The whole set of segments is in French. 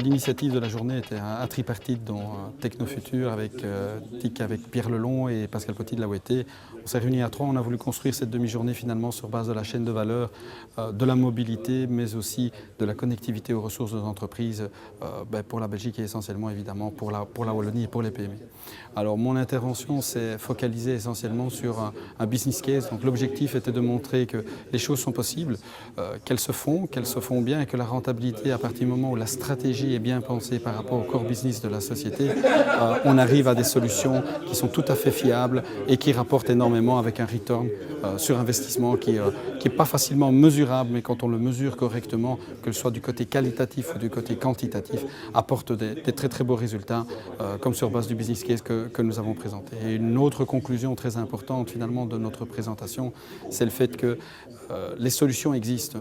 l'initiative de la journée était un tripartite dont Technofutur avec TIC, avec Pierre Lelon et Pascal Coty de la OET. On s'est réunis à trois, on a voulu construire cette demi-journée finalement sur base de la chaîne de valeur, de la mobilité, mais aussi de la connectivité aux ressources des entreprises pour la Belgique et essentiellement évidemment pour la Wallonie et pour les PME. Alors mon intervention s'est focalisée essentiellement sur un business case. Donc l'objectif était de montrer que les choses sont possibles, qu'elles se font bien et que la rentabilité, à partir du moment où la stratégie est bien pensée par rapport au core business de la société, on arrive à des solutions qui sont tout à fait fiables et qui rapportent énormément avec un return sur investissement qui n'est pas facilement mesurable, mais quand on le mesure correctement, que ce soit du côté qualitatif ou du côté quantitatif, apporte des très très beaux résultats, comme sur base du business case que nous avons présenté. Et une autre conclusion très importante finalement de notre présentation, c'est le fait que les solutions existent.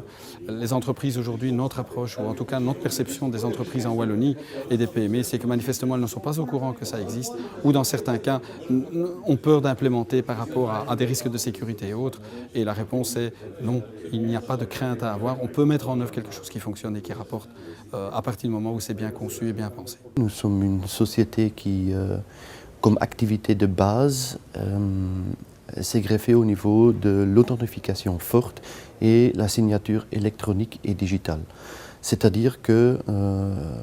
Les entreprises aujourd'hui, notre approche, ou en tout cas notre perception des entreprises en Wallonie et des PME, c'est que manifestement elles ne sont pas au courant que ça existe, ou dans certains cas ont peur d'implémenter par rapport à des risques de sécurité et autres. Et la réponse est non, il n'y a pas de crainte à avoir. On peut mettre en œuvre quelque chose qui fonctionne et qui rapporte à partir du moment où c'est bien conçu et bien pensé. Nous sommes une société qui, comme activité de base, s'est greffée au niveau de l'authentification forte et la signature électronique et digitale. C'est-à-dire que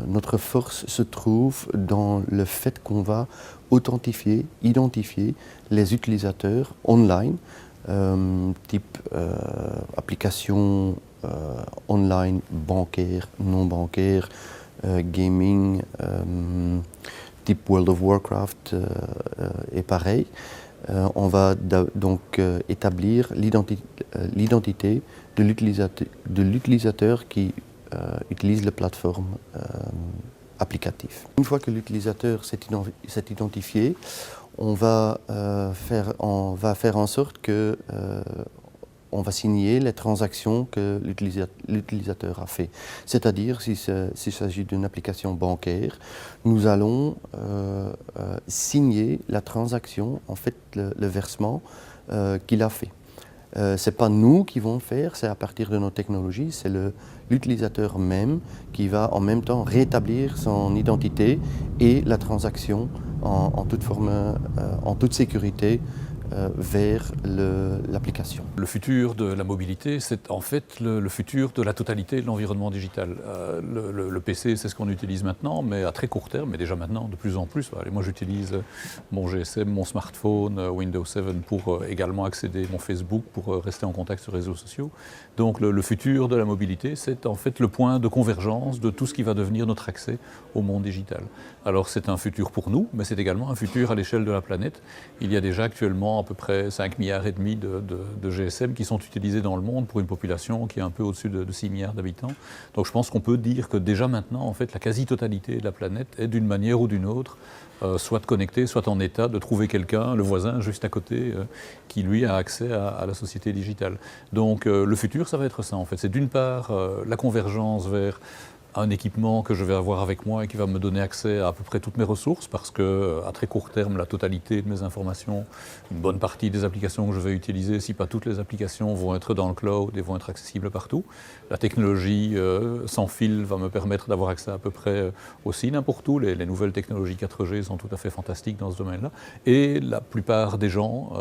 notre force se trouve dans le fait qu'on va authentifier, identifier les utilisateurs online, type applications online, bancaires, non bancaires, gaming, type World of Warcraft et pareil. On va donc établir l'identité de l'utilisateur qui utilise la plateforme applicative. Une fois que l'utilisateur s'est identifié, on va faire en sorte que on va signer les transactions que l'utilisateur a fait. C'est-à-dire, s'il s'agit d'une application bancaire, nous allons signer la transaction, en fait le versement qu'il a fait. Ce n'est pas nous qui vont le faire, c'est à partir de nos technologies, c'est l'utilisateur même qui va en même temps rétablir son identité et la transaction en toute forme, en toute sécurité vers l'application. Le futur de la mobilité, c'est en fait le futur de la totalité de l'environnement digital. Le PC, c'est ce qu'on utilise maintenant, mais à très court terme, mais déjà maintenant, de plus en plus. Allez, moi, j'utilise mon GSM, mon smartphone, Windows 7 pour également accéder à mon Facebook, pour rester en contact sur les réseaux sociaux. Donc le futur de la mobilité, c'est en fait le point de convergence de tout ce qui va devenir notre accès au monde digital. Alors c'est un futur pour nous, mais c'est également un futur à l'échelle de la planète. Il y a déjà actuellement à peu près 5,5 milliards de GSM qui sont utilisés dans le monde pour une population qui est un peu au-dessus de 6 milliards d'habitants. Donc je pense qu'on peut dire que déjà maintenant, en fait, la quasi-totalité de la planète est d'une manière ou d'une autre soit connectée, soit en état de trouver quelqu'un, le voisin juste à côté, qui lui a accès à la société digitale. Donc le futur, ça va être ça en fait. C'est d'une part la convergence vers un équipement que je vais avoir avec moi et qui va me donner accès à peu près toutes mes ressources parce que à très court terme, la totalité de mes informations, une bonne partie des applications que je vais utiliser, si pas toutes les applications, vont être dans le cloud et vont être accessibles partout. La technologie sans fil va me permettre d'avoir accès à peu près aussi n'importe où. Les nouvelles technologies 4G sont tout à fait fantastiques dans ce domaine-là. Et la plupart des gens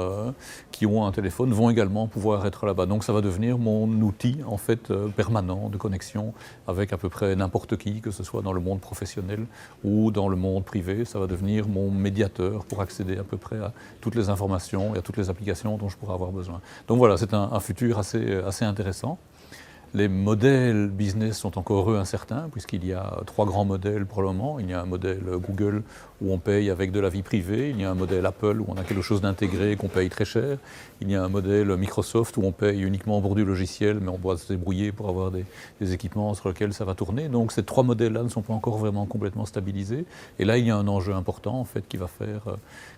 qui ont un téléphone vont également pouvoir être là-bas. Donc ça va devenir mon outil en fait permanent de connexion avec à peu près n'importe qui, que ce soit dans le monde professionnel ou dans le monde privé. Ça va devenir mon médiateur pour accéder à peu près à toutes les informations et à toutes les applications dont je pourrais avoir besoin. Donc voilà, c'est un futur assez intéressant. Les modèles business sont encore eux incertains, puisqu'il y a 3 grands modèles pour le moment. Il y a un modèle Google où on paye avec de la vie privée. Il y a un modèle Apple où on a quelque chose d'intégré qu'on paye très cher. Il y a un modèle Microsoft où on paye uniquement pour du logiciel, mais on doit se débrouiller pour avoir des équipements sur lesquels ça va tourner. Donc ces 3 modèles-là ne sont pas encore vraiment complètement stabilisés. Et là, il y a un enjeu important en fait qui va faire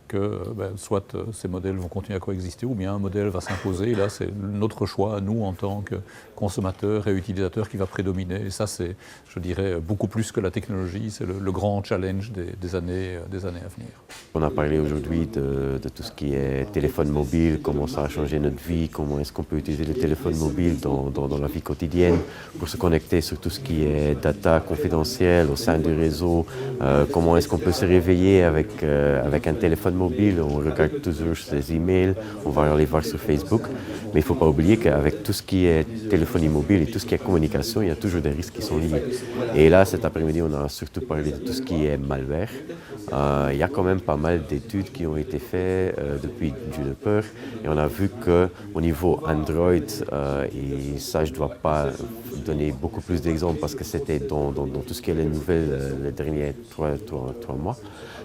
que soit ces modèles vont continuer à coexister ou bien un modèle va s'imposer. Et là, c'est notre choix à nous en tant que consommateurs constructeur et utilisateur qui va prédominer. Et ça, c'est, je dirais, beaucoup plus que la technologie. C'est le grand challenge des années à venir. On a parlé aujourd'hui de tout ce qui est téléphone mobile, comment ça a changé notre vie, comment est-ce qu'on peut utiliser le téléphone mobile dans la vie quotidienne pour se connecter sur tout ce qui est data confidentielle au sein du réseau, comment est-ce qu'on peut se réveiller avec un téléphone mobile, on regarde toujours ses emails, on va aller voir sur Facebook, mais il ne faut pas oublier qu'avec tout ce qui est téléphonie mobile et tout ce qui est communication, il y a toujours des risques qui sont liés. Et là, cet après-midi, on a surtout parlé de tout ce qui est malware. Il y a quand même pas mal d'études qui ont été faites depuis Juniper et on a vu qu'au niveau Android, et ça je ne dois pas donner beaucoup plus d'exemples parce que c'était dans tout ce qui est les nouvelles les derniers 3 mois.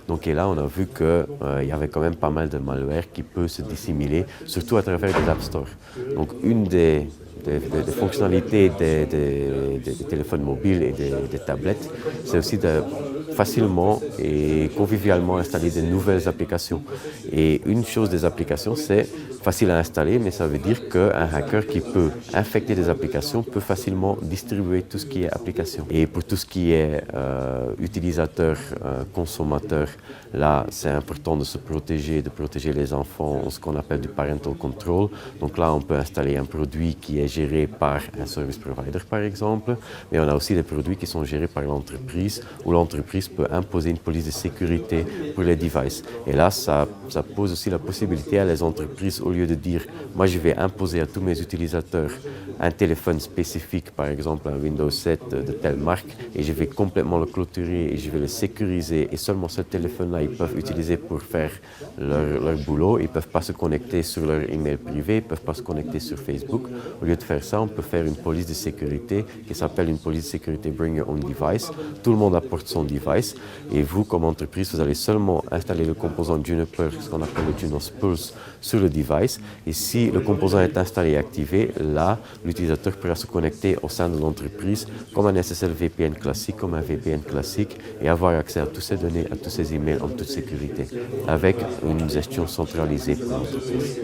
Donc et là on a vu qu'il y avait quand même pas mal de malware qui peut se dissimuler, surtout à travers des App Store. Donc une des fonctionnalités des téléphones mobiles et des tablettes, c'est aussi de facilement et convivialement installer de nouvelles applications. Et une chose des applications, c'est facile à installer, mais ça veut dire qu'un hacker qui peut infecter des applications peut facilement distribuer tout ce qui est application. Et pour tout ce qui est utilisateur, consommateur, là c'est important de se protéger, de protéger les enfants, ce qu'on appelle du parental control. Donc là on peut installer un produit qui est géré par un service provider par exemple, mais on a aussi des produits qui sont gérés par l'entreprise, où l'entreprise peut imposer une police de sécurité pour les devices. Et là ça pose aussi la possibilité à les entreprises, au lieu de dire moi je vais imposer à tous mes utilisateurs un téléphone spécifique, par exemple un Windows 7 de telle marque, et je vais complètement le clôturer et je vais le sécuriser, et seulement ce téléphone-là ils peuvent utiliser pour faire leur boulot, ils ne peuvent pas se connecter sur leur email privé, ils ne peuvent pas se connecter sur Facebook. Au lieu de faire ça, on peut faire une police de sécurité qui s'appelle une police de sécurité Bring Your Own Device. Tout le monde apporte son device et vous, comme entreprise, vous allez seulement installer le composant Juniper, ce qu'on appelle le Junos Pulse, sur le device. Et si le composant est installé et activé, là, l'utilisateur pourra se connecter au sein de l'entreprise comme un SSL VPN classique, comme un VPN classique, et avoir accès à toutes ces données, à tous ces emails en toute sécurité, avec une gestion centralisée pour l'entreprise.